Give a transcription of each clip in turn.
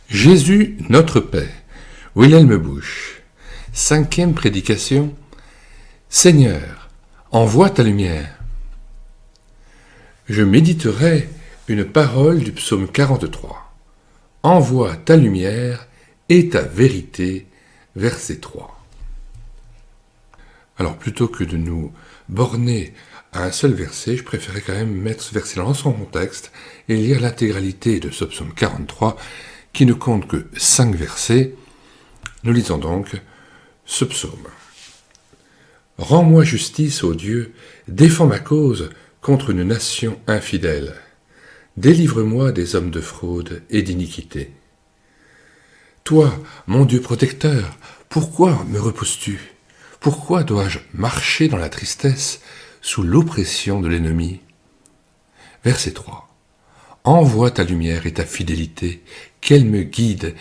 Jésus, notre paix. Wilhelm Busch. 5e prédication. Seigneur, envoie ta lumière. Je méditerai une parole du psaume 43. Envoie ta lumière et ta vérité, verset 3. Alors plutôt que de nous borner à un seul verset, je préférais quand même mettre ce verset dans son contexte et lire l'intégralité de ce psaume 43 qui ne compte que 5 versets. Nous lisons donc ce psaume. Rends-moi justice, ô Dieu, défends ma cause contre une nation infidèle. Délivre-moi des hommes de fraude et d'iniquité. Toi, mon Dieu protecteur, pourquoi me repousses-tu ? Pourquoi dois-je marcher dans la tristesse sous l'oppression de l'ennemi ? Verset 3. Envoie ta lumière et ta fidélité, qu'elle me guide,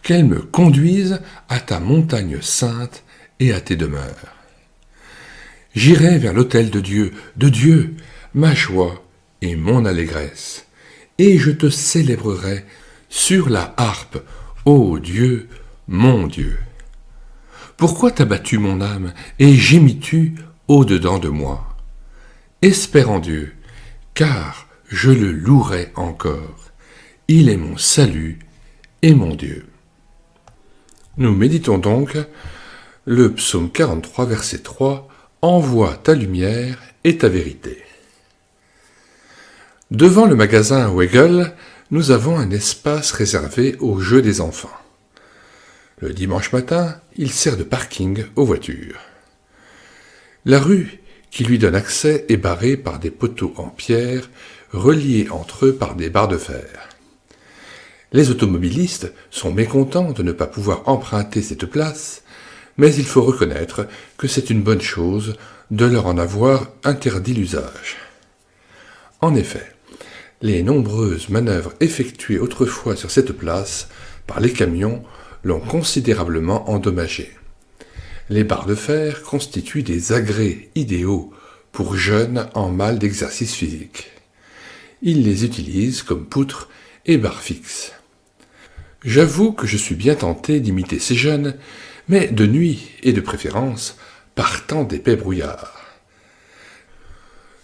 qu'elle me conduise à ta montagne sainte et à tes demeures. J'irai vers l'autel de Dieu, ma joie et mon allégresse, et je te célébrerai sur la harpe, ô Dieu, mon Dieu. Pourquoi t'as battu mon âme et gémis-tu au-dedans de moi ? Espère en Dieu, car je le louerai encore. Il est mon salut et mon Dieu. Nous méditons donc le psaume 43, verset 3. Envoie ta lumière et ta vérité. Devant le magasin Weigel, nous avons un espace réservé aux jeux des enfants. Le dimanche matin, il sert de parking aux voitures. La rue qui lui donne accès est barrée par des poteaux en pierre, reliés entre eux par des barres de fer. Les automobilistes sont mécontents de ne pas pouvoir emprunter cette place, mais il faut reconnaître que c'est une bonne chose de leur en avoir interdit l'usage. En effet, les nombreuses manœuvres effectuées autrefois sur cette place par les camions l'ont considérablement endommagée. Les barres de fer constituent des agrès idéaux pour jeunes en mal d'exercice physique. Ils les utilisent comme poutres et barres fixes. J'avoue que je suis bien tenté d'imiter ces jeunes, mais de nuit et de préférence partant d'épais brouillards.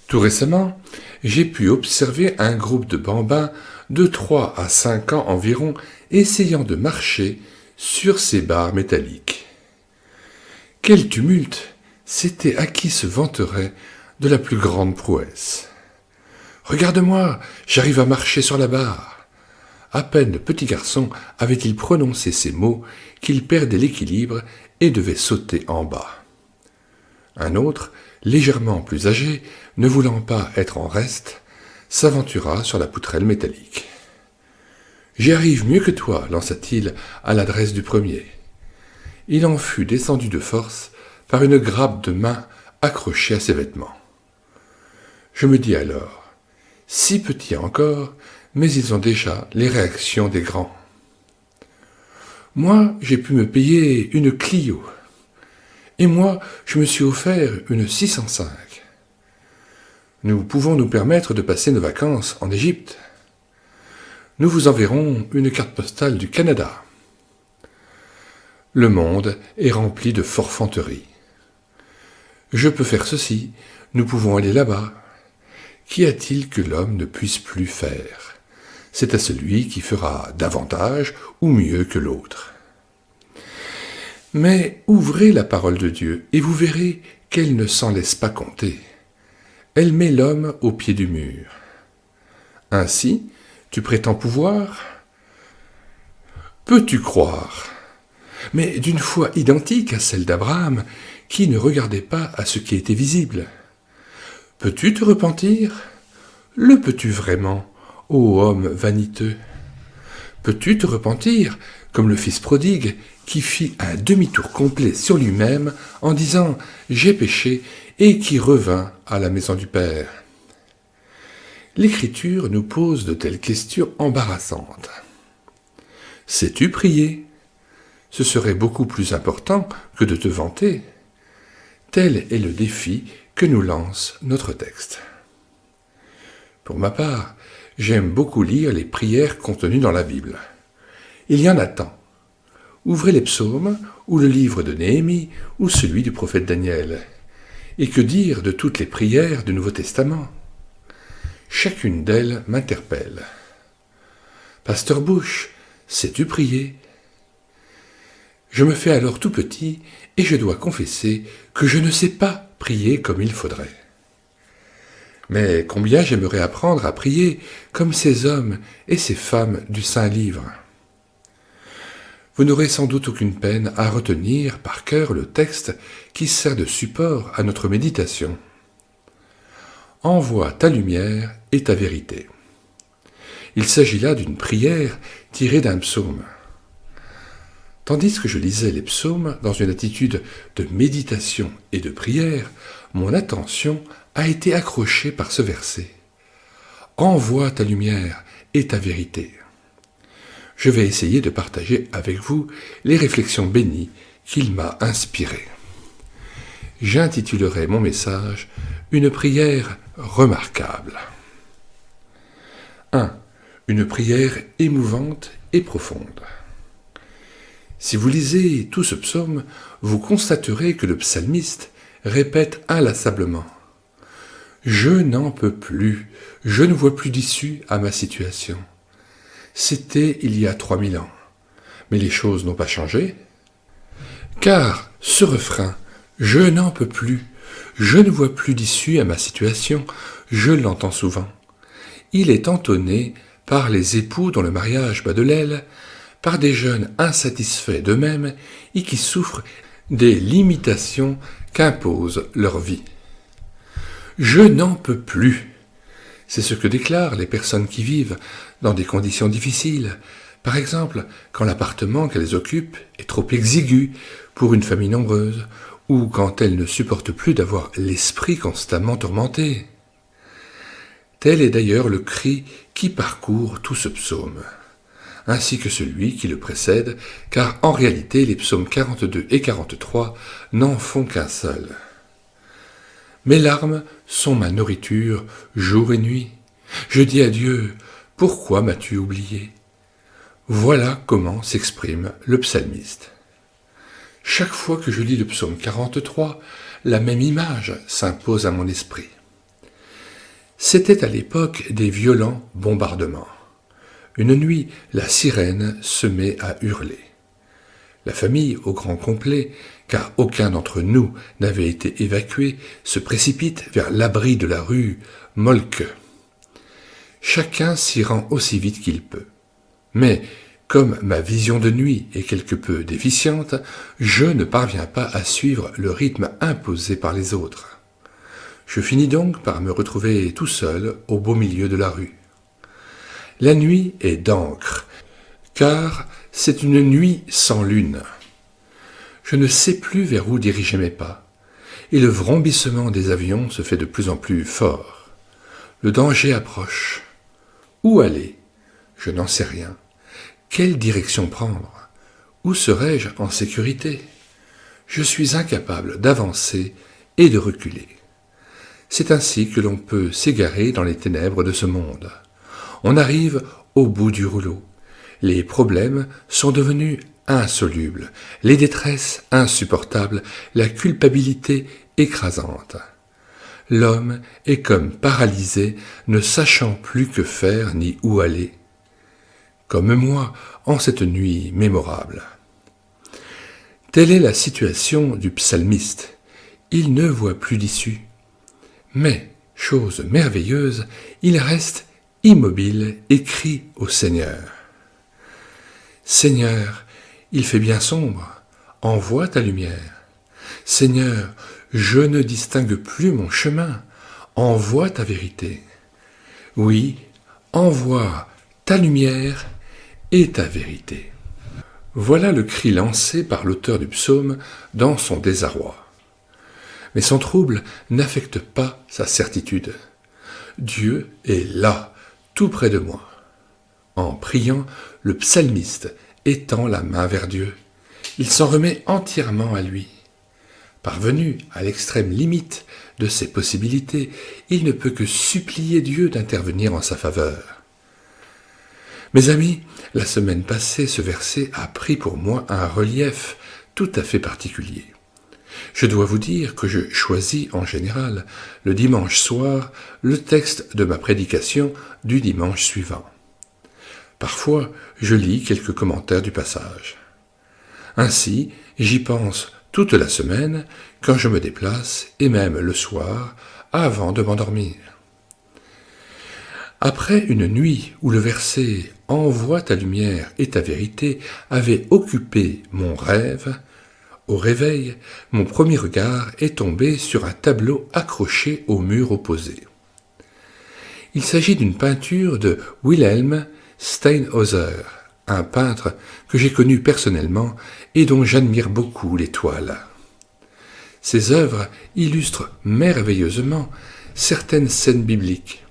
Tout récemment, j'ai pu observer un groupe de bambins de 3 à 5 ans environ essayant de marcher sur ces barres métalliques. Quel tumulte! C'était à qui se vanterait de la plus grande prouesse. « Regarde-moi, j'arrive à marcher sur la barre !» À peine le petit garçon avait-il prononcé ces mots qu'il perdait l'équilibre et devait sauter en bas. Un autre, légèrement plus âgé, ne voulant pas être en reste, s'aventura sur la poutrelle métallique. « J'y arrive mieux que toi, lança-t-il à l'adresse du premier. Il en fut descendu de force par une grappe de main accrochée à ses vêtements. Je me dis alors, si petits encore, mais ils ont déjà les réactions des grands. Moi, j'ai pu me payer une Clio. Et moi, je me suis offert une 605. Nous pouvons nous permettre de passer nos vacances en Égypte. Nous vous enverrons une carte postale du Canada. Le monde est rempli de forfanteries. Je peux faire ceci, nous pouvons aller là-bas. Qu'y a-t-il que l'homme ne puisse plus faire ? C'est à celui qui fera davantage ou mieux que l'autre. Mais ouvrez la parole de Dieu et vous verrez qu'elle ne s'en laisse pas compter. Elle met l'homme au pied du mur. Ainsi, tu prétends pouvoir ? Peux-tu croire ? Mais d'une foi identique à celle d'Abraham, qui ne regardait pas à ce qui était visible. Peux-tu te repentir ? Le peux-tu vraiment, ô homme vaniteux ? Peux-tu te repentir, comme le fils prodigue, qui fit un demi-tour complet sur lui-même en disant « J'ai péché » et qui revint à la maison du Père ? L'Écriture nous pose de telles questions embarrassantes. Sais-tu prier ? Ce serait beaucoup plus important que de te vanter. Tel est le défi que nous lance notre texte. Pour ma part, j'aime beaucoup lire les prières contenues dans la Bible. Il y en a tant. Ouvrez les psaumes, ou le livre de Néhémie, ou celui du prophète Daniel. Et que dire de toutes les prières du Nouveau Testament? Chacune d'elles m'interpelle. Pasteur Bush, sais-tu prier? Je me fais alors tout petit et je dois confesser que je ne sais pas prier comme il faudrait. Mais combien j'aimerais apprendre à prier comme ces hommes et ces femmes du Saint-Livre. Vous n'aurez sans doute aucune peine à retenir par cœur le texte qui sert de support à notre méditation. Envoie ta lumière et ta vérité. Il s'agit là d'une prière tirée d'un psaume. Tandis que je lisais les psaumes dans une attitude de méditation et de prière, mon attention a été accrochée par ce verset. Envoie ta lumière et ta vérité. Je vais essayer de partager avec vous les réflexions bénies qu'il m'a inspirées. J'intitulerai mon message « Une prière remarquable ». 1. Une prière émouvante et profonde. Si vous lisez tout ce psaume, vous constaterez que le psalmiste répète inlassablement « Je n'en peux plus, je ne vois plus d'issue à ma situation. » C'était il y a 3000 ans, mais les choses n'ont pas changé. Car ce refrain « Je n'en peux plus, je ne vois plus d'issue à ma situation », je l'entends souvent. Il est entonné par les époux dont le mariage bat de l'aile, par des jeunes insatisfaits d'eux-mêmes et qui souffrent des limitations qu'impose leur vie. Je n'en peux plus. C'est ce que déclarent les personnes qui vivent dans des conditions difficiles, par exemple quand l'appartement qu'elles occupent est trop exigu pour une famille nombreuse, ou quand elles ne supportent plus d'avoir l'esprit constamment tourmenté. Tel est d'ailleurs le cri qui parcourt tout ce psaume, ainsi que celui qui le précède, car en réalité les psaumes 42 et 43 n'en font qu'un seul. Mes larmes sont ma nourriture jour et nuit. Je dis à Dieu, pourquoi m'as-tu oublié? Voilà comment s'exprime le psalmiste. Chaque fois que je lis le psaume 43, la même image s'impose à mon esprit. C'était à l'époque des violents bombardements. Une nuit, la sirène se met à hurler. La famille, au grand complet, car aucun d'entre nous n'avait été évacué, se précipite vers l'abri de la rue Moltke. Chacun s'y rend aussi vite qu'il peut. Mais, comme ma vision de nuit est quelque peu déficiente, je ne parviens pas à suivre le rythme imposé par les autres. Je finis donc par me retrouver tout seul au beau milieu de la rue. La nuit est d'encre, car c'est une nuit sans lune. Je ne sais plus vers où diriger mes pas, et le vrombissement des avions se fait de plus en plus fort. Le danger approche. Où aller? Je n'en sais rien. Quelle direction prendre? Où serais-je en sécurité? Je suis incapable d'avancer et de reculer. C'est ainsi que l'on peut s'égarer dans les ténèbres de ce monde. On arrive au bout du rouleau. Les problèmes sont devenus insolubles, les détresses insupportables, la culpabilité écrasante. L'homme est comme paralysé, ne sachant plus que faire ni où aller. Comme moi, en cette nuit mémorable. Telle est la situation du psalmiste. Il ne voit plus d'issue. Mais, chose merveilleuse, il reste immobile et crie au Seigneur. Seigneur, il fait bien sombre, envoie ta lumière. Seigneur, je ne distingue plus mon chemin, envoie ta vérité. Oui, envoie ta lumière et ta vérité. Voilà le cri lancé par l'auteur du psaume dans son désarroi. Mais son trouble n'affecte pas sa certitude. Dieu est là, tout près de moi. En priant, le psalmiste étend la main vers Dieu. Il s'en remet entièrement à lui. Parvenu à l'extrême limite de ses possibilités, il ne peut que supplier Dieu d'intervenir en sa faveur. Mes amis, la semaine passée, ce verset a pris pour moi un relief tout à fait particulier. Je dois vous dire que je choisis en général le dimanche soir le texte de ma prédication du dimanche suivant. Parfois, je lis quelques commentaires du passage. Ainsi, j'y pense toute la semaine quand je me déplace et même le soir avant de m'endormir. Après une nuit où le verset « Envoie ta lumière et ta vérité » avait occupé mon rêve, au réveil, mon premier regard est tombé sur un tableau accroché au mur opposé. Il s'agit d'une peinture de Wilhelm Steinhauser, un peintre que j'ai connu personnellement et dont j'admire beaucoup les toiles. Ses œuvres illustrent merveilleusement certaines scènes bibliques.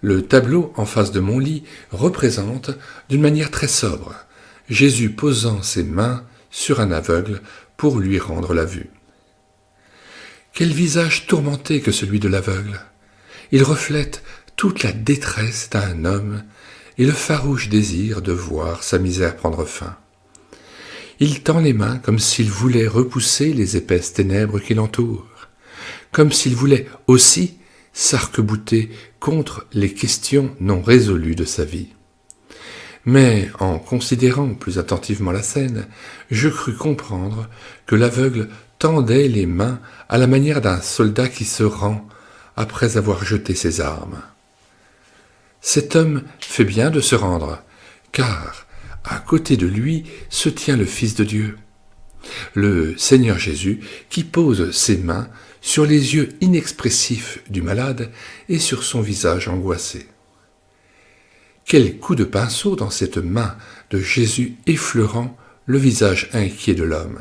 Le tableau en face de mon lit représente, d'une manière très sobre, Jésus posant ses mains sur un aveugle pour lui rendre la vue. Quel visage tourmenté que celui de l'aveugle! Il reflète toute la détresse d'un homme et le farouche désir de voir sa misère prendre fin. Il tend les mains comme s'il voulait repousser les épaisses ténèbres qui l'entourent, comme s'il voulait aussi s'arc-bouter contre les questions non résolues de sa vie. Mais en considérant plus attentivement la scène, je crus comprendre que l'aveugle tendait les mains à la manière d'un soldat qui se rend après avoir jeté ses armes. Cet homme fait bien de se rendre, car à côté de lui se tient le Fils de Dieu, le Seigneur Jésus, qui pose ses mains sur les yeux inexpressifs du malade et sur son visage angoissé. Quel coup de pinceau dans cette main de Jésus effleurant le visage inquiet de l'homme.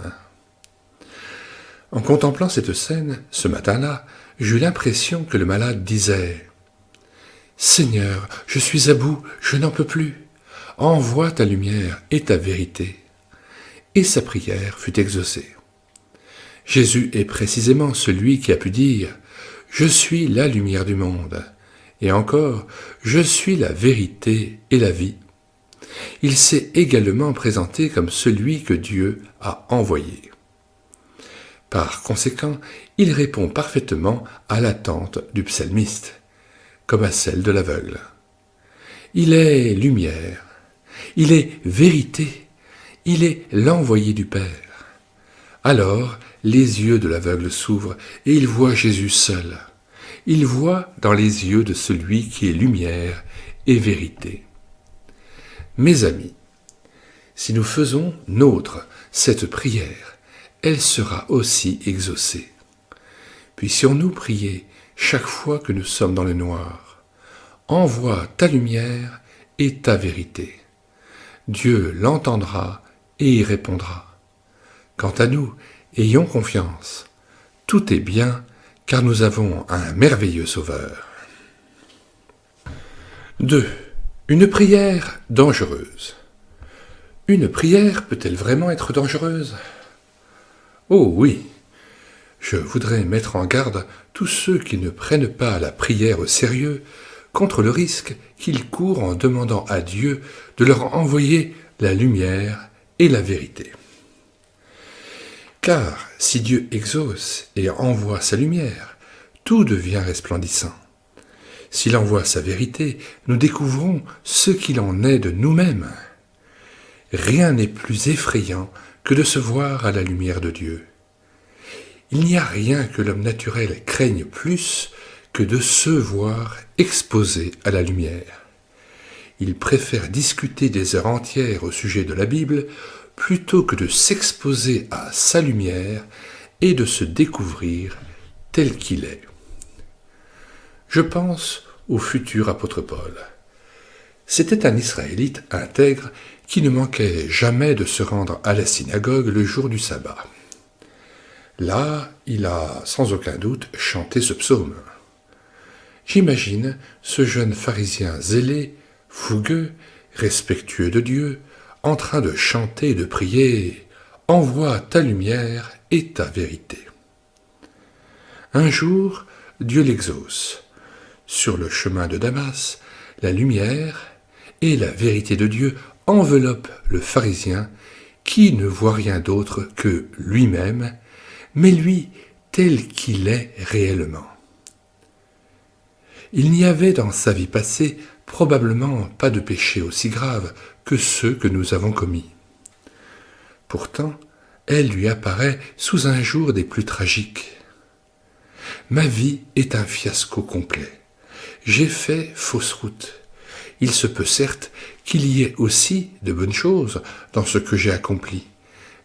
En contemplant cette scène, ce matin-là, j'eus l'impression que le malade disait « Seigneur, je suis à bout, je n'en peux plus. Envoie ta lumière et ta vérité. » Et sa prière fut exaucée. Jésus est précisément celui qui a pu dire « Je suis la lumière du monde ». Et encore, je suis la vérité et la vie. Il s'est également présenté comme celui que Dieu a envoyé. Par conséquent, il répond parfaitement à l'attente du psalmiste, comme à celle de l'aveugle. Il est lumière, il est vérité, il est l'envoyé du Père. Alors, les yeux de l'aveugle s'ouvrent et il voit Jésus seul. Il voit dans les yeux de celui qui est lumière et vérité. Mes amis, si nous faisons nôtre cette prière, elle sera aussi exaucée. Puissions-nous prier chaque fois que nous sommes dans le noir. Envoie ta lumière et ta vérité. Dieu l'entendra et y répondra. Quant à nous, ayons confiance. Tout est bien, car nous avons un merveilleux Sauveur. 2. Une prière dangereuse. Une prière peut-elle vraiment être dangereuse? Oh oui! Je voudrais mettre en garde tous ceux qui ne prennent pas la prière au sérieux contre le risque qu'ils courent en demandant à Dieu de leur envoyer la lumière et la vérité. Car si Dieu exauce et envoie sa lumière, tout devient resplendissant. S'il envoie sa vérité, nous découvrons ce qu'il en est de nous-mêmes. Rien n'est plus effrayant que de se voir à la lumière de Dieu. Il n'y a rien que l'homme naturel craigne plus que de se voir exposé à la lumière. Il préfère discuter des heures entières au sujet de la Bible plutôt que de s'exposer à sa lumière et de se découvrir tel qu'il est. Je pense au futur apôtre Paul. C'était un Israélite intègre qui ne manquait jamais de se rendre à la synagogue le jour du sabbat. Là, il a sans aucun doute chanté ce psaume. J'imagine ce jeune pharisien zélé, fougueux, respectueux de Dieu, en train de chanter et de prier « Envoie ta lumière et ta vérité ». Un jour, Dieu l'exauce. Sur le chemin de Damas, la lumière, et la vérité de Dieu enveloppent le pharisien qui ne voit rien d'autre que lui-même, mais lui tel qu'il est réellement. Il n'y avait dans sa vie passée probablement pas de péché aussi grave que ceux que nous avons commis. Pourtant, elle lui apparaît sous un jour des plus tragiques. Ma vie est un fiasco complet. J'ai fait fausse route. Il se peut certes qu'il y ait aussi de bonnes choses dans ce que j'ai accompli,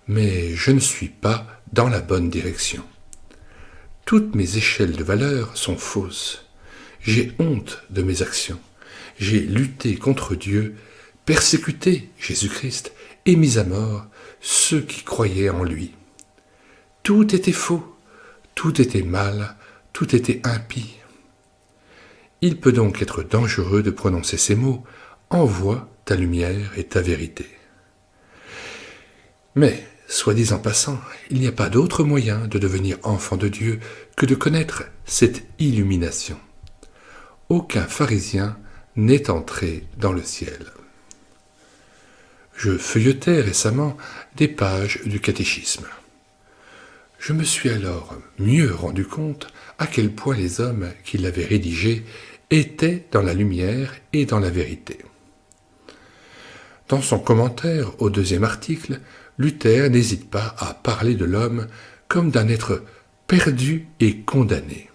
mais je ne suis pas dans la bonne direction. Toutes mes échelles de valeur sont fausses. J'ai honte de mes actions. J'ai lutté contre Dieu, persécuté Jésus-Christ et mis à mort ceux qui croyaient en lui. Tout était faux, tout était mal, tout était impie. Il peut donc être dangereux de prononcer ces mots « Envoie ta lumière et ta vérité ». Mais, soit dit en passant, il n'y a pas d'autre moyen de devenir enfant de Dieu que de connaître cette illumination. Aucun pharisien n'est entré dans le ciel. Je feuilletais récemment des pages du catéchisme. Je me suis alors mieux rendu compte à quel point les hommes qui l'avaient rédigé étaient dans la lumière et dans la vérité. Dans son commentaire au 2e article, Luther n'hésite pas à parler de l'homme comme d'un être perdu et condamné.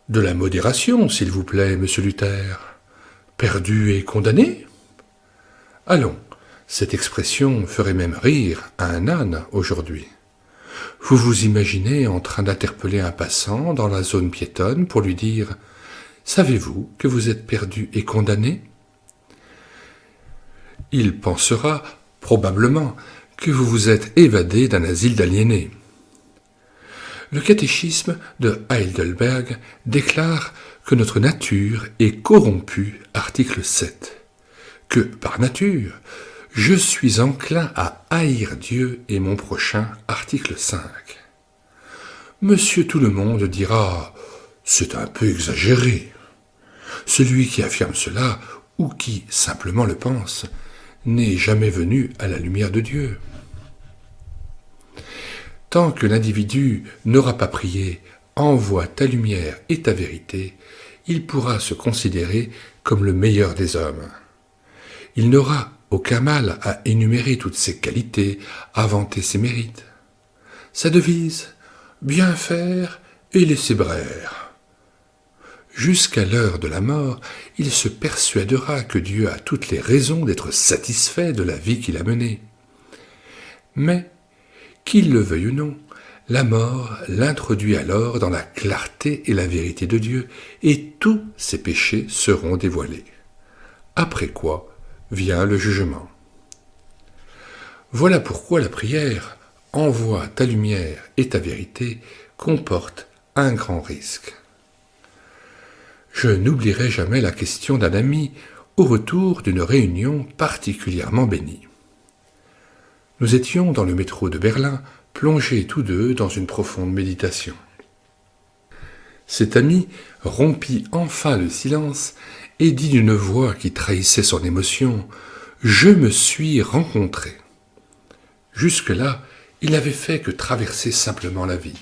De la modération, s'il vous plaît, monsieur Luther. Perdu et condamné ? Allons, cette expression ferait même rire à un âne aujourd'hui. Vous vous imaginez en train d'interpeller un passant dans la zone piétonne pour lui dire « Savez-vous que vous êtes perdu et condamné ?» Il pensera probablement que vous vous êtes évadé d'un asile d'aliénés. Le catéchisme de Heidelberg déclare que notre nature est corrompue, article 7, que par nature, je suis enclin à haïr Dieu et mon prochain, article 5. Monsieur Tout-le-Monde dira « c'est un peu exagéré ». Celui qui affirme cela, ou qui simplement le pense, n'est jamais venu à la lumière de Dieu. Tant que l'individu n'aura pas prié « Envoie ta lumière et ta vérité », il pourra se considérer comme le meilleur des hommes. Il n'aura aucun mal à énumérer toutes ses qualités, à vanter ses mérites. Sa devise « Bien faire et laisser braire ». Jusqu'à l'heure de la mort, il se persuadera que Dieu a toutes les raisons d'être satisfait de la vie qu'il a menée. Mais, qu'il le veuille ou non, la mort l'introduit alors dans la clarté et la vérité de Dieu, et tous ses péchés seront dévoilés. Après quoi vient le jugement. Voilà pourquoi la prière « Envoie ta lumière et ta vérité » comporte un grand risque. Je n'oublierai jamais la question d'un ami au retour d'une réunion particulièrement bénie. Nous étions dans le métro de Berlin, plongés tous deux dans une profonde méditation. Cet ami rompit enfin le silence et dit d'une voix qui trahissait son émotion « Je me suis rencontré ». Jusque-là, il n'avait fait que traverser simplement la vie,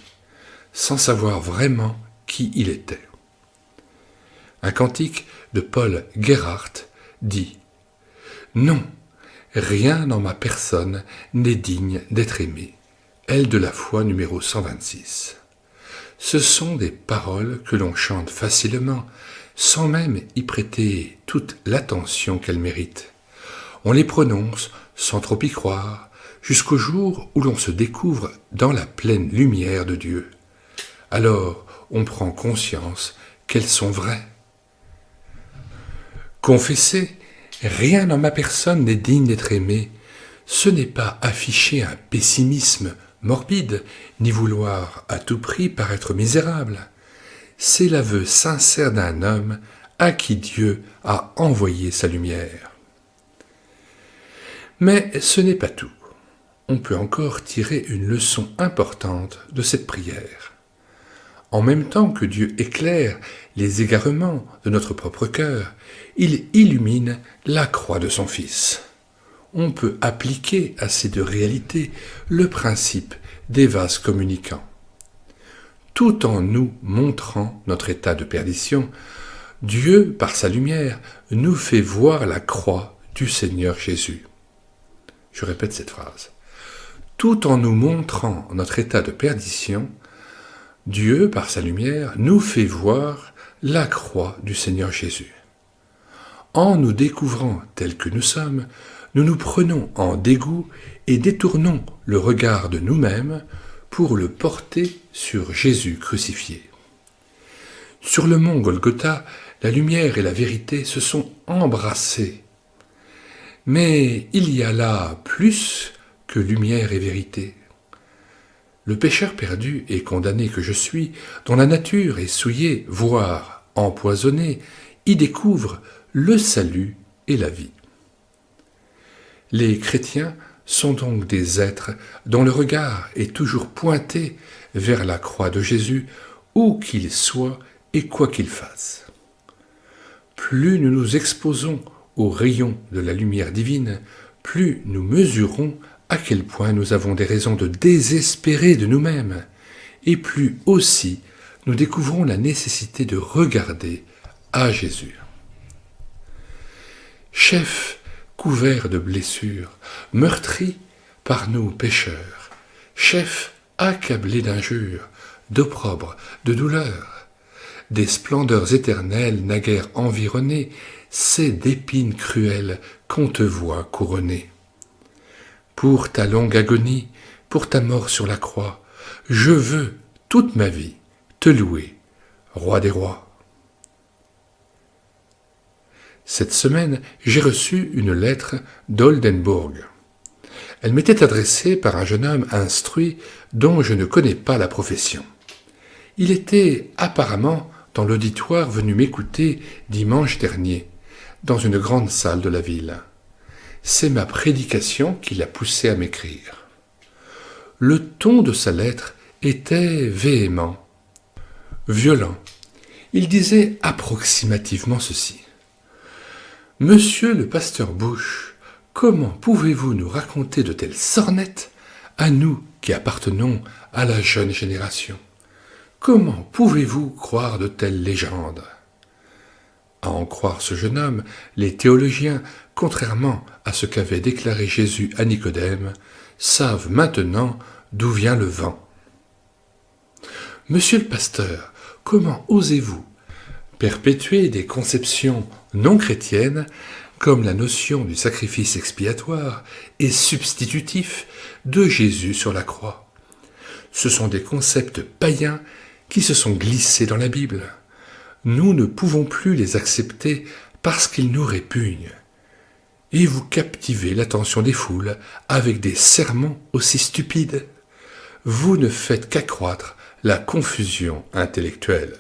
sans savoir vraiment qui il était. Un cantique de Paul Gerhardt dit « Non, rien dans ma personne n'est digne d'être aimé. Aile de la foi numéro 126. » Ce sont des paroles que l'on chante facilement, sans même y prêter toute l'attention qu'elles méritent. On les prononce sans trop y croire, jusqu'au jour où l'on se découvre dans la pleine lumière de Dieu. Alors on prend conscience qu'elles sont vraies. Confesser « Rien dans ma personne n'est digne d'être aimé », ce n'est pas afficher un pessimisme morbide, ni vouloir à tout prix paraître misérable. C'est l'aveu sincère d'un homme à qui Dieu a envoyé sa lumière. Mais ce n'est pas tout. On peut encore tirer une leçon importante de cette prière. En même temps que Dieu éclaire les égarements de notre propre cœur, il illumine la croix de son Fils. On peut appliquer à ces deux réalités le principe des vases communicants. Tout en nous montrant notre état de perdition, Dieu, par sa lumière, nous fait voir la croix du Seigneur Jésus. Je répète cette phrase. Tout en nous montrant notre état de perdition, Dieu, par sa lumière, nous fait voir la croix du Seigneur Jésus. En nous découvrant tels que nous sommes, nous nous prenons en dégoût et détournons le regard de nous-mêmes pour le porter sur Jésus crucifié. Sur le mont Golgotha, la lumière et la vérité se sont embrassées. Mais il y a là plus que lumière et vérité. Le pécheur perdu et condamné que je suis, dont la nature est souillée, voire empoisonnée, y découvre le salut et la vie. Les chrétiens sont donc des êtres dont le regard est toujours pointé vers la croix de Jésus, où qu'il soit et quoi qu'il fasse. Plus nous nous exposons aux rayons de la lumière divine, plus nous mesurons à quel point nous avons des raisons de désespérer de nous-mêmes, et plus aussi nous découvrons la nécessité de regarder à Jésus. Chef couvert de blessures, meurtri par nous pécheurs, chef accablé d'injures, d'opprobre, de douleurs, des splendeurs éternelles naguère environnées, c'est d'épines cruelles qu'on te voit couronné. Pour ta longue agonie, pour ta mort sur la croix, je veux toute ma vie te louer, roi des rois. Cette semaine, j'ai reçu une lettre d'Oldenburg. Elle m'était adressée par un jeune homme instruit dont je ne connais pas la profession. Il était apparemment dans l'auditoire venu m'écouter dimanche dernier, dans une grande salle de la ville. C'est ma prédication qui l'a poussé à m'écrire. Le ton de sa lettre était véhément, violent. Il disait approximativement ceci. « Monsieur le pasteur Bush, comment pouvez-vous nous raconter de telles sornettes à nous qui appartenons à la jeune génération? Comment pouvez-vous croire de telles légendes ?» À en croire ce jeune homme, les théologiens, contrairement à ce qu'avait déclaré Jésus à Nicodème, savent maintenant d'où vient le vent. « Monsieur le pasteur, comment osez-vous perpétuer des conceptions non chrétiennes comme la notion du sacrifice expiatoire et substitutif de Jésus sur la croix? Ce sont des concepts païens qui se sont glissés dans la Bible. Nous ne pouvons plus les accepter parce qu'ils nous répugnent. Et vous captivez l'attention des foules avec des sermons aussi stupides. Vous ne faites qu'accroître la confusion intellectuelle.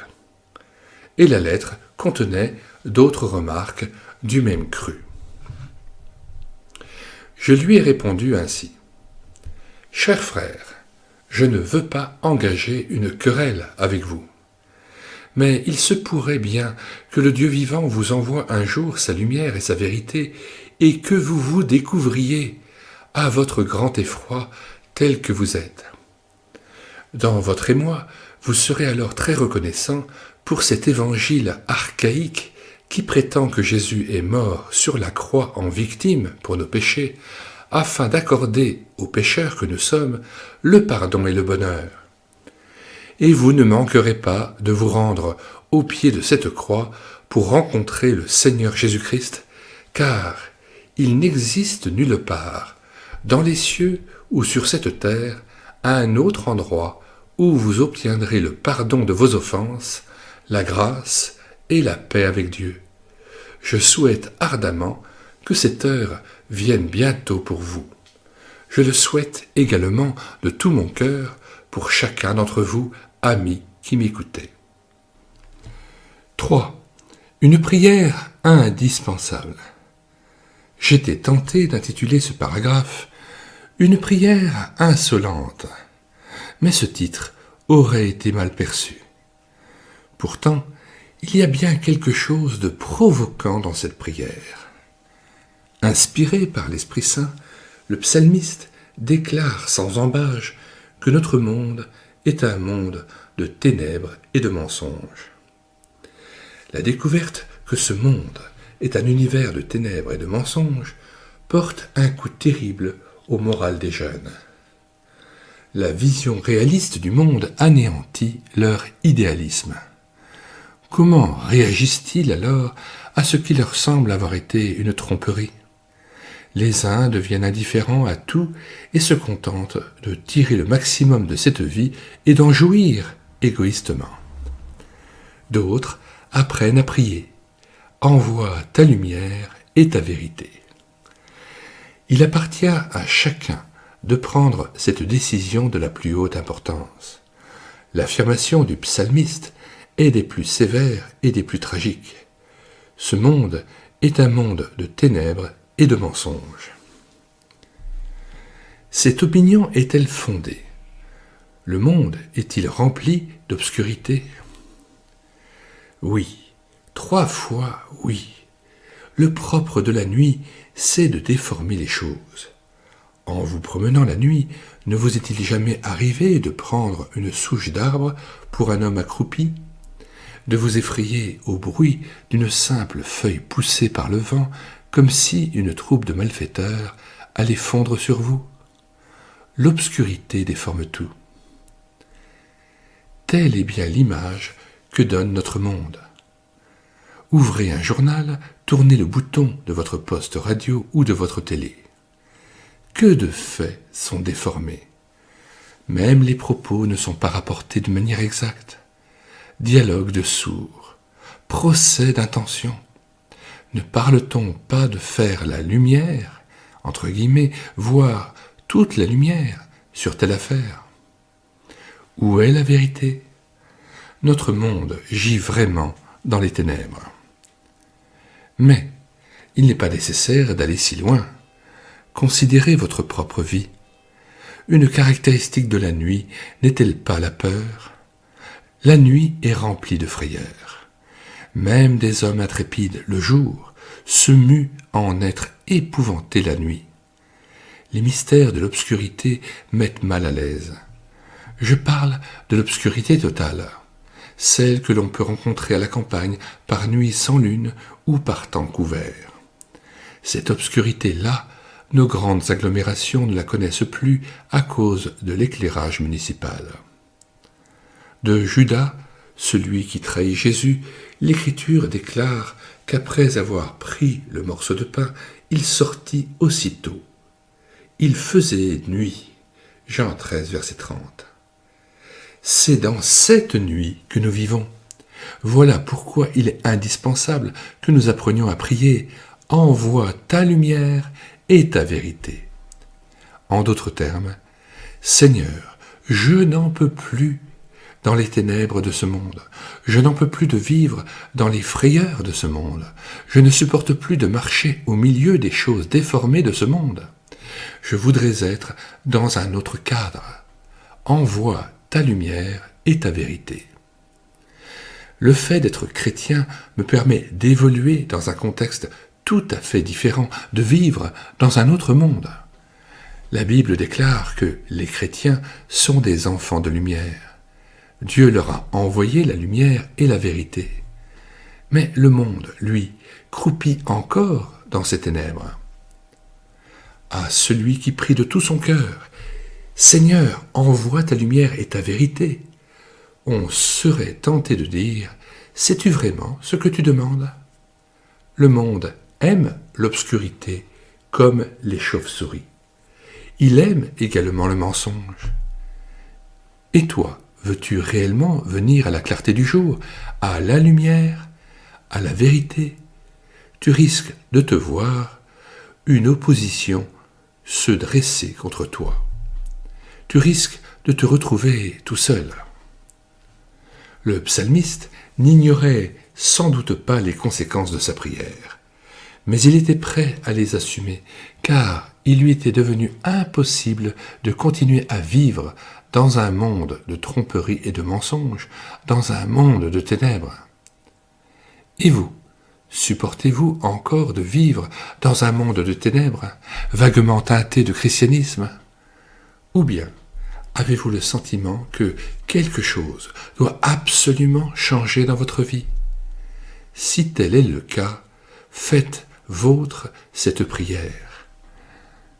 Et la lettre contenait d'autres remarques du même cru. Je lui ai répondu ainsi. « Cher frère, je ne veux pas engager une querelle avec vous. Mais il se pourrait bien que le Dieu vivant vous envoie un jour sa lumière et sa vérité, et que vous vous découvriez, à votre grand effroi, tel que vous êtes. Dans votre émoi, vous serez alors très reconnaissant pour cet évangile archaïque qui prétend que Jésus est mort sur la croix en victime pour nos péchés, afin d'accorder aux pécheurs que nous sommes le pardon et le bonheur. Et vous ne manquerez pas de vous rendre au pied de cette croix pour rencontrer le Seigneur Jésus-Christ, car il n'existe nulle part, dans les cieux ou sur cette terre, un autre endroit où vous obtiendrez le pardon de vos offenses, la grâce et la paix avec Dieu. Je souhaite ardemment que cette heure vienne bientôt pour vous. Je le souhaite également de tout mon cœur pour chacun d'entre vous, amis qui m'écoutez. 3. Une prière indispensable. J'étais tenté d'intituler ce paragraphe « Une prière insolente », mais ce titre aurait été mal perçu. Pourtant, il y a bien quelque chose de provoquant dans cette prière. Inspiré par l'Esprit Saint, le psalmiste déclare sans ambages que notre monde est un monde de ténèbres et de mensonges. La découverte que ce monde est un univers de ténèbres et de mensonges porte un coup terrible au moral des jeunes. La vision réaliste du monde anéantit leur idéalisme. Comment réagissent-ils alors à ce qui leur semble avoir été une tromperie ? Les uns deviennent indifférents à tout et se contentent de tirer le maximum de cette vie et d'en jouir égoïstement. D'autres apprennent à prier. Envoie ta lumière et ta vérité. Il appartient à chacun de prendre cette décision de la plus haute importance. L'affirmation du psalmiste est des plus sévères et des plus tragiques. Ce monde est un monde de ténèbres et de mensonges. Cette opinion est-elle fondée ? Le monde est-il rempli d'obscurité ? Oui, 3 fois oui. Le propre de la nuit, c'est de déformer les choses. En vous promenant la nuit, ne vous est-il jamais arrivé de prendre une souche d'arbre pour un homme accroupi ? De vous effrayer au bruit d'une simple feuille poussée par le vent, comme si une troupe de malfaiteurs allait fondre sur vous ? L'obscurité déforme tout. Telle est bien l'image que donne notre monde. Ouvrez un journal, tournez le bouton de votre poste radio ou de votre télé. Que de faits sont déformés. Même les propos ne sont pas rapportés de manière exacte. Dialogue de sourds, procès d'intention. Ne parle-t-on pas de faire la lumière, entre guillemets, voir toute la lumière sur telle affaire ? Où est la vérité ? Notre monde gît vraiment dans les ténèbres. Mais il n'est pas nécessaire d'aller si loin. Considérez votre propre vie. Une caractéristique de la nuit n'est-elle pas la peur ? La nuit est remplie de frayeur. Même des hommes intrépides, le jour, se muent à en être épouvantés la nuit. Les mystères de l'obscurité mettent mal à l'aise. Je parle de l'obscurité totale, celle que l'on peut rencontrer à la campagne par nuit sans lune ou par temps couvert. Cette obscurité-là, nos grandes agglomérations ne la connaissent plus à cause de l'éclairage municipal. De Judas, celui qui trahit Jésus, l'Écriture déclare qu'après avoir pris le morceau de pain, il sortit aussitôt. Il faisait nuit. Jean 13, verset 30. C'est dans cette nuit que nous vivons. Voilà pourquoi il est indispensable que nous apprenions à prier « Envoie ta lumière et ta vérité ». En d'autres termes, « Seigneur, je n'en peux plus dans les ténèbres de ce monde. Je n'en peux plus de vivre dans les frayeurs de ce monde. Je ne supporte plus de marcher au milieu des choses déformées de ce monde. Je voudrais être dans un autre cadre. Envoie ta lumière et ta vérité. » Le fait d'être chrétien me permet d'évoluer dans un contexte tout à fait différent, de vivre dans un autre monde. La Bible déclare que les chrétiens sont des enfants de lumière. Dieu leur a envoyé la lumière et la vérité. Mais le monde, lui, croupit encore dans ses ténèbres. À celui qui prie de tout son cœur, « Seigneur, envoie ta lumière et ta vérité », on serait tenté de dire « Sais-tu vraiment ce que tu demandes ?» Le monde aime l'obscurité comme les chauves-souris. Il aime également le mensonge. Et toi, veux-tu réellement venir à la clarté du jour, à la lumière, à la vérité ? Tu risques de te voir une opposition se dresser contre toi. Tu risques de te retrouver tout seul. Le psalmiste n'ignorait sans doute pas les conséquences de sa prière, mais il était prêt à les assumer, car il lui était devenu impossible de continuer à vivre dans un monde de tromperie et de mensonges, dans un monde de ténèbres. Et vous, supportez-vous encore de vivre dans un monde de ténèbres, vaguement teinté de christianisme? Ou bien avez-vous le sentiment que quelque chose doit absolument changer dans votre vie? Si tel est le cas, faites vôtre cette prière.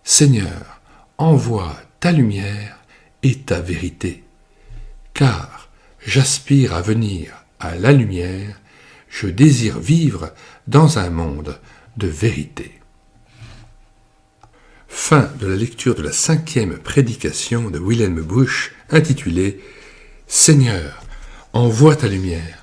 Seigneur, envoie ta lumière et ta vérité, car j'aspire à venir à la lumière, je désire vivre dans un monde de vérité. Fin de la lecture de la 5e prédication de Wilhelm Busch intitulée « Seigneur, envoie ta lumière ».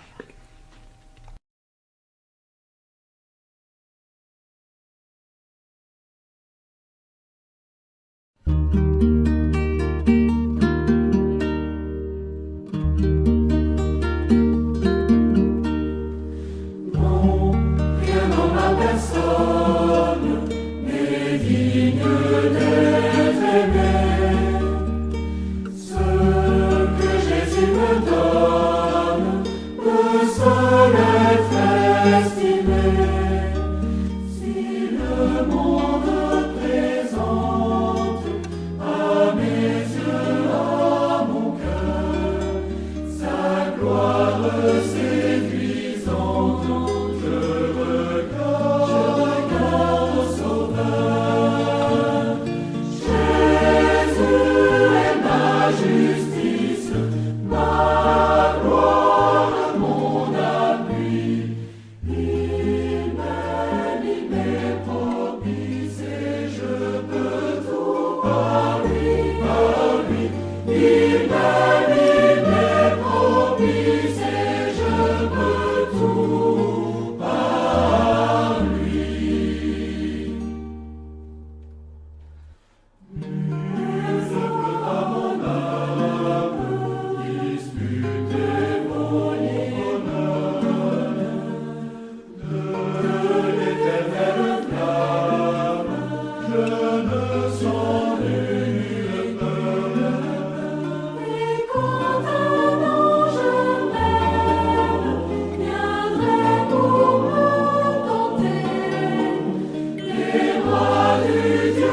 Dieu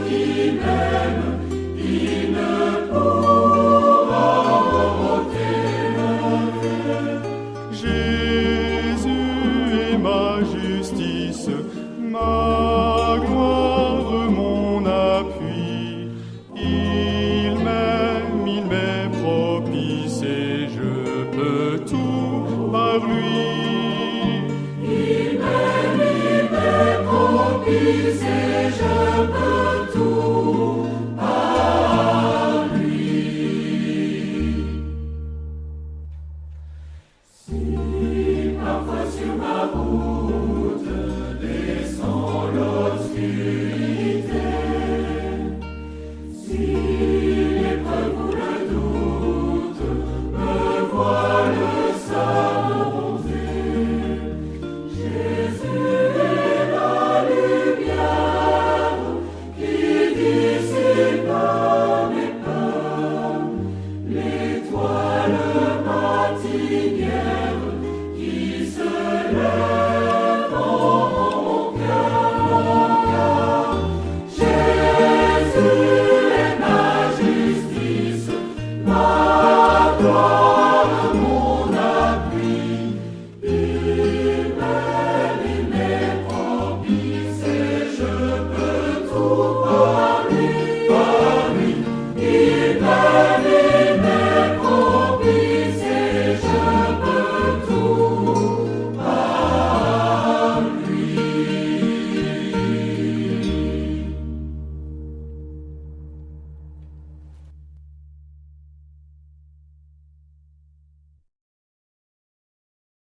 qui m'aime.